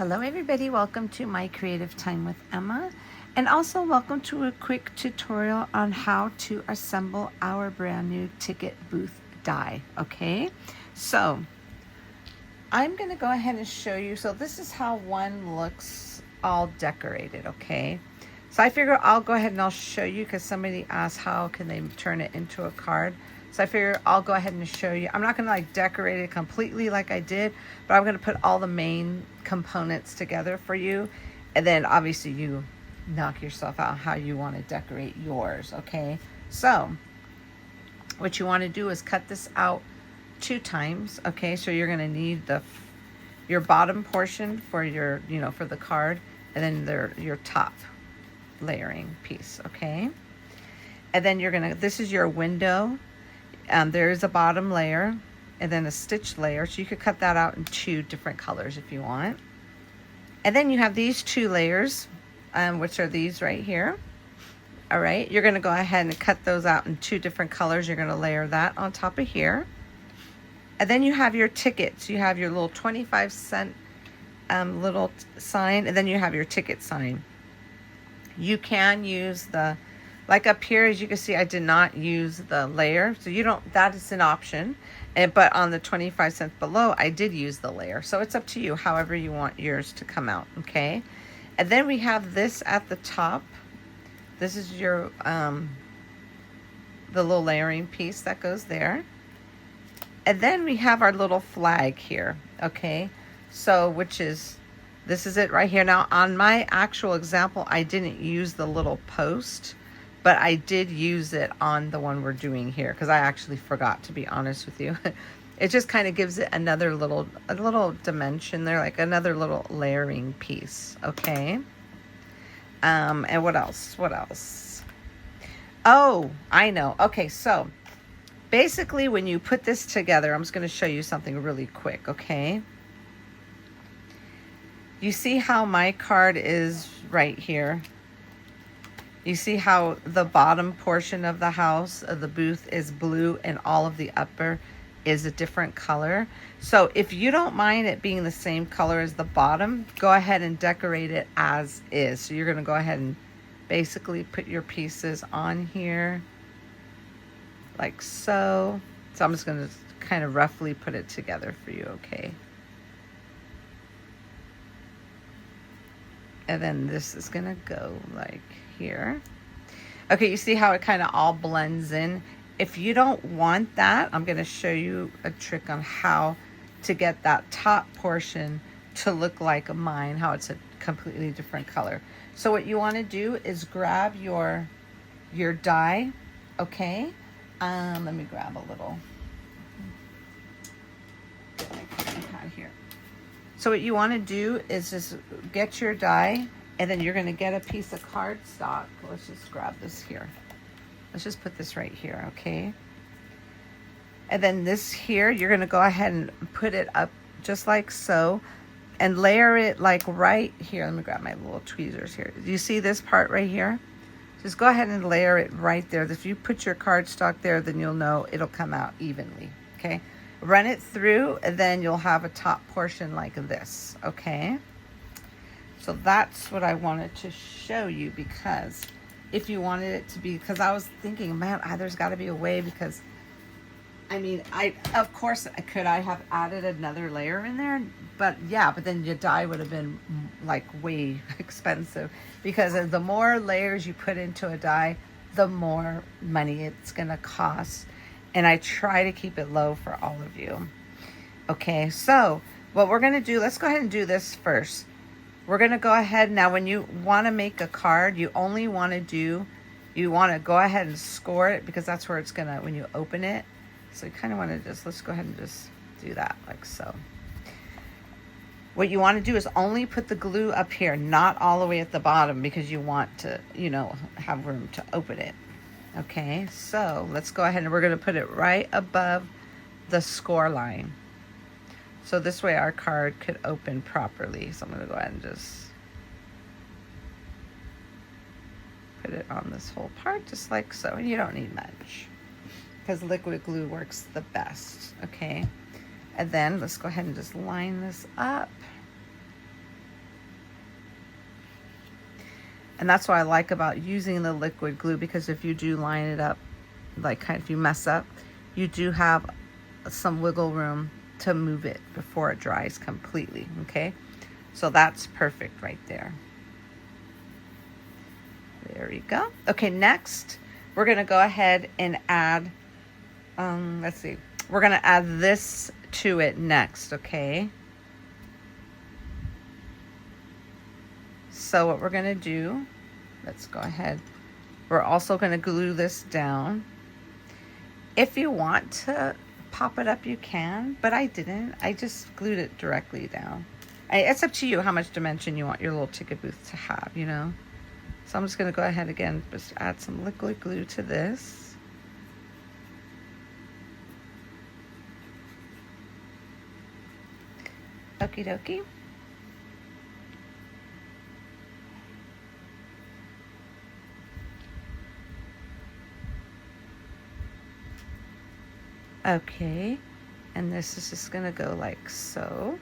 Hello everybody, welcome to my creative time with Emma, and also welcome to a quick tutorial on how to assemble our brand new ticket booth die. Okay, so I'm going to go ahead and show you. So this is how one looks all decorated. Okay, so I figure I'll go ahead and I'll show you because somebody asked how can they turn it into a card. So I figure I'll go ahead and show you. I'm not going to like decorate it completely like I did, but I'm going to put all the main components together for you. And then obviously you knock yourself out how you want to decorate yours, okay? So what you want to do is cut this out 2 times, okay? So you're going to need your bottom portion for your, for the card, and then your top layering piece, okay? And then you're going to, this is your window. There is a bottom layer and then a stitch layer. So you could cut that out in 2 different colors if you want. And then you have these 2 layers, which are these right here. All right, you're going to go ahead and cut those out in 2 different colors. You're going to layer that on top of here. And then you have your tickets. You have your little 25-cent little sign, and then you have your ticket sign. You can use like up here, as you can see, I did not use the layer. So that is an option. But on the 25 cents below, I did use the layer. So it's up to you, however you want yours to come out, okay? And then we have this at the top. This is your, the little layering piece that goes there. And then we have our little flag here, okay? So, this is it right here. Now, on my actual example, I didn't use the little post, but I did use it on the one we're doing here because I actually forgot, to be honest with you. It just kind of gives it another little dimension there, like another little layering piece, okay? And what else? Oh, I know. Okay, so basically when you put this together, I'm just going to show you something really quick, okay? You see how my card is right here? You see how the bottom portion of the house of the booth is blue and all of the upper is a different color. So if you don't mind it being the same color as the bottom, go ahead and decorate it as is. So you're going to go ahead and basically put your pieces on here like so. So I'm just going to kind of roughly put it together for you, okay? And then this is going to go like here. Okay, you see how it kind of all blends in? If you don't want that, I'm going to show you a trick on how to get that top portion to look like mine, how it's a completely different color. So what you want to do is grab your die, okay? Let me grab a little. Here. So what you want to do is just get your die, and then you're going to get a piece of cardstock. Let's just grab this here. Let's just put this right here, okay? And then this here, you're going to go ahead and put it up just like so, and layer it like right here. Let me grab my little tweezers here. Do you see this part right here? Just go ahead and layer it right there. If you put your cardstock there, then you'll know it'll come out evenly, okay? Run it through, and then you'll have a top portion like this, okay? So that's what I wanted to show you, because if you wanted it to be, because I was thinking, man, there's got to be a way, because I mean, of course, could I have added another layer in there? But yeah, but then your die would have been like way expensive, because the more layers you put into a die, the more money it's gonna cost. And I try to keep it low for all of you. Okay, so what we're gonna do, let's go ahead and do this first. We're gonna go ahead now, when you wanna make a card, you only wanna go ahead and score it, because that's where it's gonna, when you open it. So you kinda wanna let's go ahead and just do that like so. What you wanna do is only put the glue up here, not all the way at the bottom, because you want to, have room to open it. Okay, so let's go ahead and we're going to put it right above the score line. So this way our card could open properly. So I'm going to go ahead and just put it on this whole part just like so. And you don't need much, because liquid glue works the best, okay? And then let's go ahead and just line this up. And that's what I like about using the liquid glue, because if you do line it up, like kind of, if you mess up, you do have some wiggle room to move it before it dries completely, okay? So that's perfect right there. There we go. Okay, next, we're gonna go ahead and add, let's see, we're gonna add this to it next, okay? So what we're gonna do, let's go ahead. We're also gonna glue this down. If you want to pop it up, you can, but I didn't. I just glued it directly down. It's up to you how much dimension you want your little ticket booth to have, you know? So I'm just gonna go ahead again, just add some liquid glue to this. Okie dokie. Okay, and this is just gonna go like so.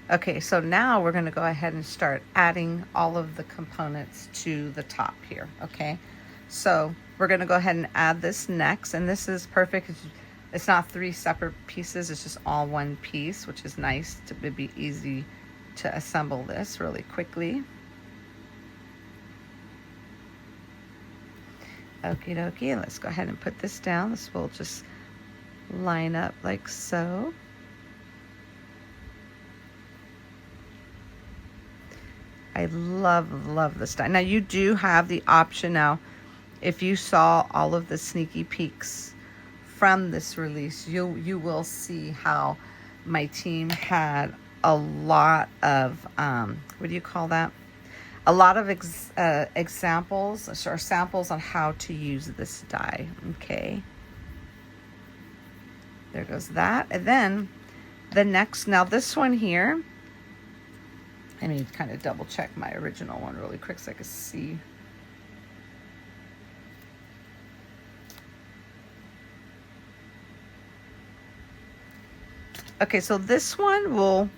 Okay, so now we're gonna go ahead and start adding all of the components to the top here, okay? So we're gonna go ahead and add this next, and this is perfect. It's not 3 separate pieces, it's just all one piece, which is nice to be easy to assemble this really quickly. Okie dokie, let's go ahead and put this down. This will just line up like so. I love this die. Now you do have the option now, if you saw all of the sneaky peeks from this release, you will see how my team had a lot of, what do you call that? A lot of examples or samples on how to use this die, okay? There goes that. And then the next, now this one here, I need to kind of double check my original one really quick so I can see. Okay, so this one will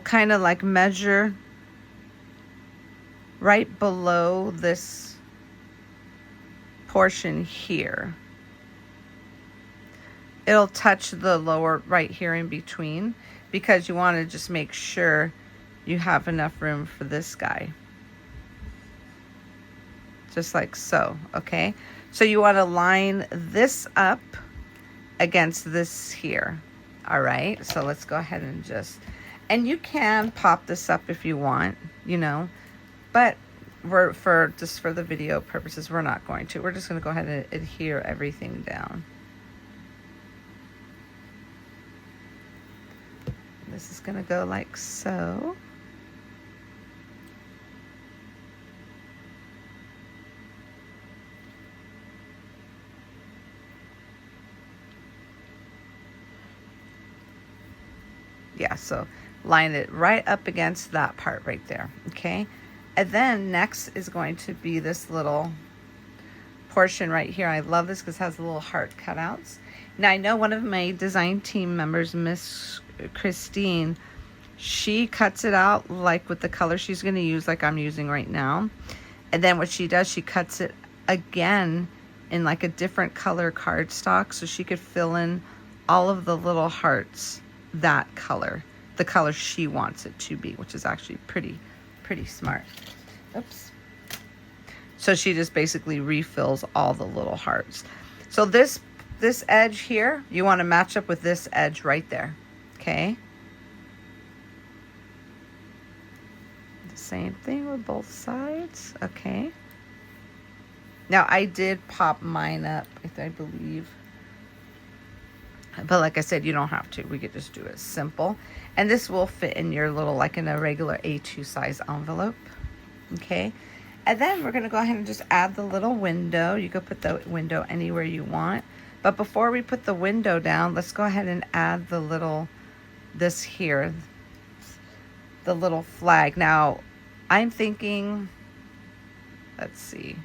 kind of like measure right below this portion here. It'll touch the lower right here in between, because you want to just make sure you have enough room for this guy. Just like so, okay? So you want to line this up against this here. All right, so let's go ahead and just, and you can pop this up if you want, you know, but for the video purposes, we're not going to. We're just going to go ahead and adhere everything down. This is going to go like so. Yeah, so line it right up against that part right there, okay? And then next is going to be this little portion right here. I love this because it has little heart cutouts. Now I know one of my design team members, Miss Christine, she cuts it out like with the color she's going to use, like I'm using right now. And then what she does, she cuts it again in like a different color cardstock so she could fill in all of the little hearts that color, the color she wants it to be, which is actually pretty smart. Oops. So she just basically refills all the little hearts. So this edge here, you want to match up with this edge right there, okay? The same thing with both sides, okay? Now I did pop mine up, I believe. But like I said, you don't have to. We could just do it simple. And this will fit in your little, like in a regular A2 size envelope. Okay. And then we're going to go ahead and just add the little window. You could put the window anywhere you want. But before we put the window down, let's go ahead and add the little, this here, the little flag. Now, I'm thinking, let's see.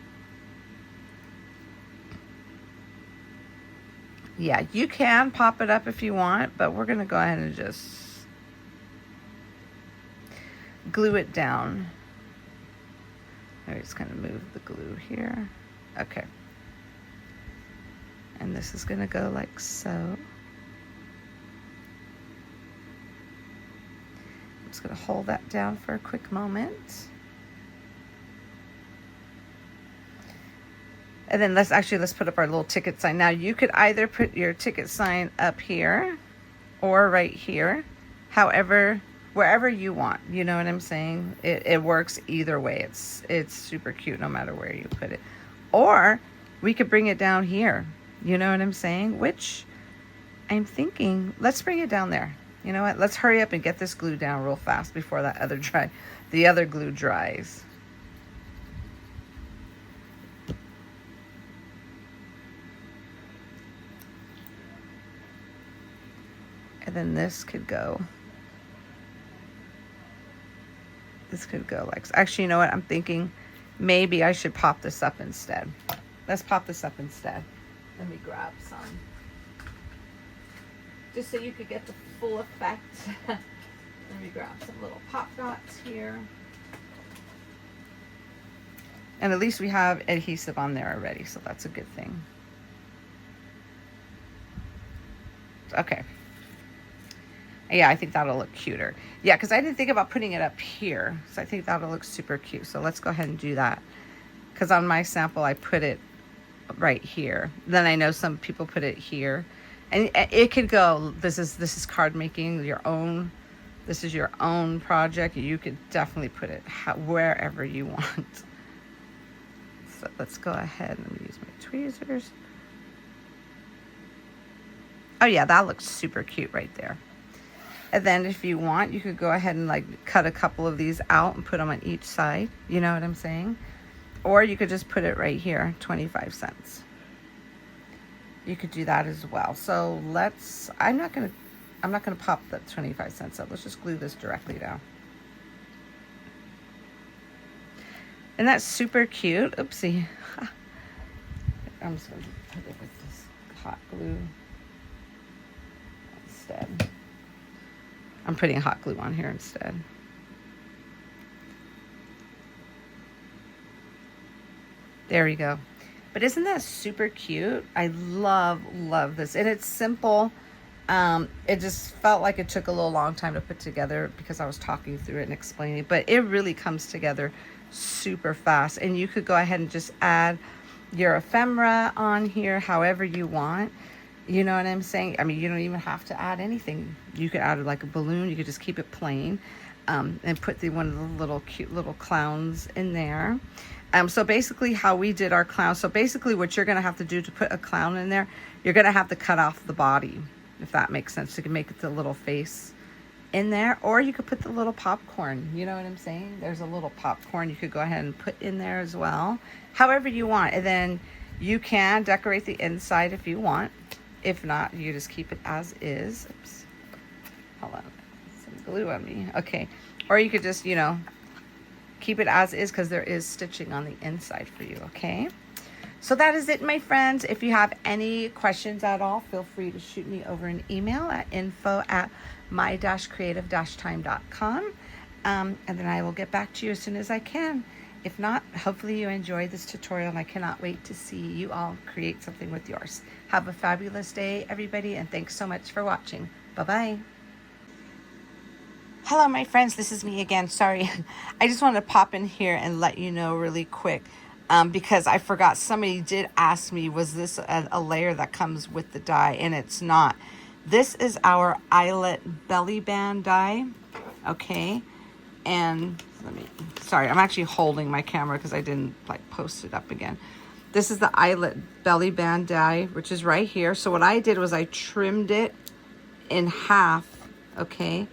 Yeah, you can pop it up if you want, but we're going to go ahead and just... glue it down. I'm just going to move the glue here. Okay. And this is going to go like so. I'm just going to hold that down for a quick moment. And then let's put up our little ticket sign. Now you could either put your ticket sign up here or right here. However, wherever you want, you know what I'm saying? It works either way. It's super cute no matter where you put it. Or we could bring it down here. You know what I'm saying? Which I'm thinking, let's bring it down there. You know what? Let's hurry up and get this glue down real fast before the other glue dries. And then this could go like, actually, you know what? I'm thinking maybe I should pop this up instead. Let's pop this up instead. Let me grab some. Just so you could get the full effect. Let me grab some little pop dots here. And at least we have adhesive on there already, so that's a good thing. Okay. Yeah, I think that'll look cuter. Yeah, because I didn't think about putting it up here. So I think that'll look super cute. So let's go ahead and do that. Because on my sample, I put it right here. Then I know some people put it here. And it could go, this is card making, your own. This is your own project. You could definitely put it wherever you want. So let's go ahead and use my tweezers. Oh yeah, that looks super cute right there. And then if you want, you could go ahead and like cut a couple of these out and put them on each side. You know what I'm saying? Or you could just put it right here, 25 cents. You could do that as well. So I'm not gonna pop the 25 cents up. Let's just glue this directly down. And that's super cute. Oopsie. I'm just gonna put it with this hot glue instead. I'm putting hot glue on here instead. There we go. But isn't that super cute? I love this. And it's simple. It just felt like it took a little long time to put together because I was talking through it and explaining it. But it really comes together super fast. And you could go ahead and just add your ephemera on here however you want. You know what I'm saying? I mean, you don't even have to add anything. You could add like a balloon. You could just keep it plain, and put one of the little cute little clowns in there. So basically how we did our clown. So basically what you're going to have to do to put a clown in there, you're going to have to cut off the body, if that makes sense. You can make it the little face in there, or you could put the little popcorn. You know what I'm saying? There's a little popcorn you could go ahead and put in there as well, however you want. And then you can decorate the inside if you want. If not, you just keep it as is. Oops. Hold on. Some glue on me. Okay. Or you could just, you know, keep it as is because there is stitching on the inside for you. Okay. So that is it, my friends. If you have any questions at all, feel free to shoot me over an email at info@my-creative-time.com. And then I will get back to you as soon as I can. If not, hopefully you enjoyed this tutorial and I cannot wait to see you all create something with yours. Have a fabulous day, everybody, and thanks so much for watching. Bye-bye. Hello, my friends. This is me again. Sorry. I just wanted to pop in here and let you know really quick because I forgot. Somebody did ask me, was this a layer that comes with the die? And it's not. This is our eyelet belly band die. Okay. And sorry, I'm actually holding my camera because I didn't like post it up again. This is the eyelet belly band die, which is right here. So what I did was I trimmed it in half, okay?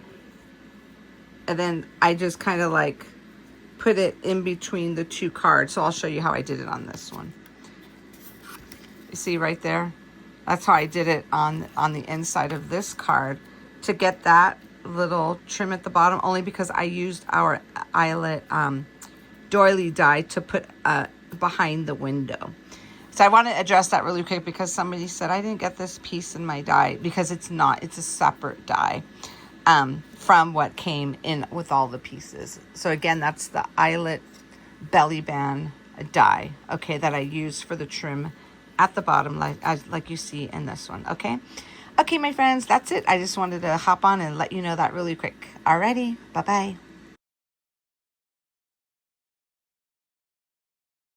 And then I just kind of like put it in between the two cards. So I'll show you how I did it on this one. You see right there? That's how I did it on the inside of this card to get that little trim at the bottom, only because I used our eyelet doily die to put behind the window. So I want to address that really quick because somebody said I didn't get this piece in my die, because it's not. It's a separate die. from what came in with all the pieces. So again, that's the eyelet belly band die, okay, that I use for the trim at the bottom, like you see in this one, okay? Okay, my friends, that's it. I just wanted to hop on and let you know that really quick. Alrighty, bye-bye.